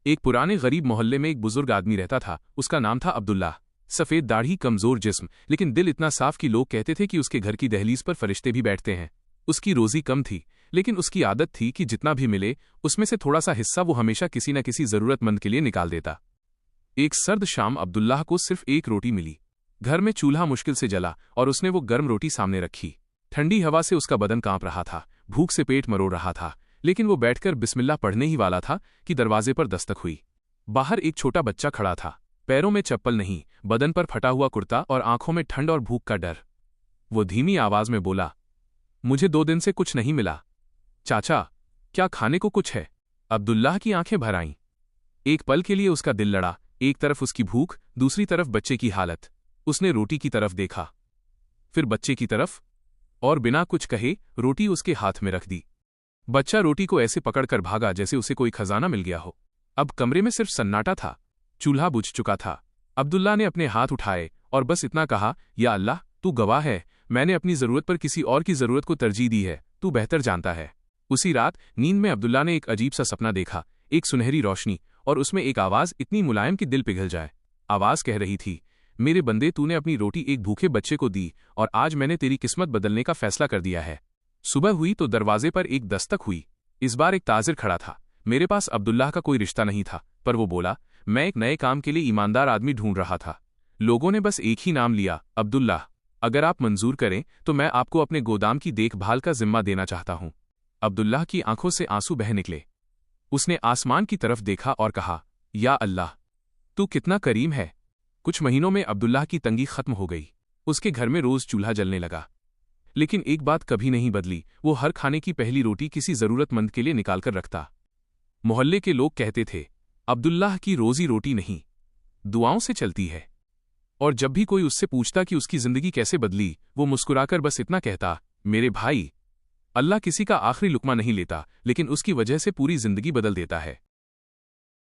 एक पुराने गरीब मोहल्ले में एक बुजुर्ग आदमी रहता था। उसका नाम था अब्दुल्लाह। सफ़ेद दाढ़ी, कमज़ोर जिस्म, लेकिन दिल इतना साफ कि लोग कहते थे कि उसके घर की दहलीज पर फरिश्ते भी बैठते हैं। उसकी रोज़ी कम थी, लेकिन उसकी आदत थी कि जितना भी मिले उसमें से थोड़ा सा हिस्सा वो हमेशा किसी न किसी ज़रूरतमंद के लिए निकाल देता। एक सर्द शाम अब्दुल्लाह को सिर्फ एक रोटी मिली। घर में चूल्हा मुश्किल से जला और उसने वो गर्म रोटी सामने रखी। ठंडी हवा से उसका बदन कांप रहा था, भूख से पेट मरोड़ रहा था, लेकिन वो बैठकर बिस्मिल्लाह पढ़ने ही वाला था कि दरवाजे पर दस्तक हुई। बाहर एक छोटा बच्चा खड़ा था, पैरों में चप्पल नहीं, बदन पर फटा हुआ कुर्ता और आंखों में ठंड और भूख का डर। वो धीमी आवाज में बोला, मुझे 2 दिन से कुछ नहीं मिला। चाचा, क्या खाने को कुछ है? अब्दुल्लाह की आंखें भर आईं। एक पल के लिए उसका दिल लड़ा, एक तरफ उसकी भूख, दूसरी तरफ बच्चे की हालत। उसने रोटी की तरफ देखा, फिर बच्चे की तरफ, और बिना कुछ कहे रोटी उसके हाथ में रख दी। बच्चा रोटी को ऐसे पकड़कर भागा जैसे उसे कोई खजाना मिल गया हो। अब कमरे में सिर्फ सन्नाटा था, चूल्हा बुझ चुका था। अब्दुल्लाह ने अपने हाथ उठाए और बस इतना कहा, या अल्लाह, तू गवाह है, मैंने अपनी जरूरत पर किसी और की जरूरत को तरजीह दी है, तू बेहतर जानता है। उसी रात नींद में अब्दुल्लाह ने एक अजीब सा सपना देखा, एक सुनहरी रोशनी और उसमें एक आवाज इतनी मुलायम कि दिल पिघल जाए। आवाज कह रही थी, मेरे बंदे, तूने अपनी रोटी एक भूखे बच्चे को दी और आज मैंने तेरी किस्मत बदलने का फैसला कर दिया है। सुबह हुई तो दरवाजे पर एक दस्तक हुई। इस बार एक ताजिर खड़ा था। मेरे पास अब्दुल्लाह का कोई रिश्ता नहीं था, पर वो बोला, मैं एक नए काम के लिए ईमानदार आदमी ढूंढ रहा था। लोगों ने बस एक ही नाम लिया, अब्दुल्लाह। अगर आप मंजूर करें तो मैं आपको अपने गोदाम की देखभाल का जिम्मा देना चाहता हूं। अब्दुल्लाह की आंखों से आंसू बह निकले। उसने आसमान की तरफ देखा और कहा, या अल्लाह, तू कितना करीम है। कुछ महीनों में अब्दुल्लाह की तंगी खत्म हो गई। उसके घर में रोज चूल्हा जलने लगा। लेकिन एक बात कभी नहीं बदली, वो हर खाने की पहली रोटी किसी जरूरतमंद के लिए निकालकर रखता। मोहल्ले के लोग कहते थे, अब्दुल्लाह की रोजी रोटी नहीं, दुआओं से चलती है। और जब भी कोई उससे पूछता कि उसकी जिंदगी कैसे बदली, वो मुस्कुराकर बस इतना कहता, मेरे भाई, अल्लाह किसी का आखिरी लुकमा नहीं लेता, लेकिन उसकी वजह से पूरी जिंदगी बदल देता है।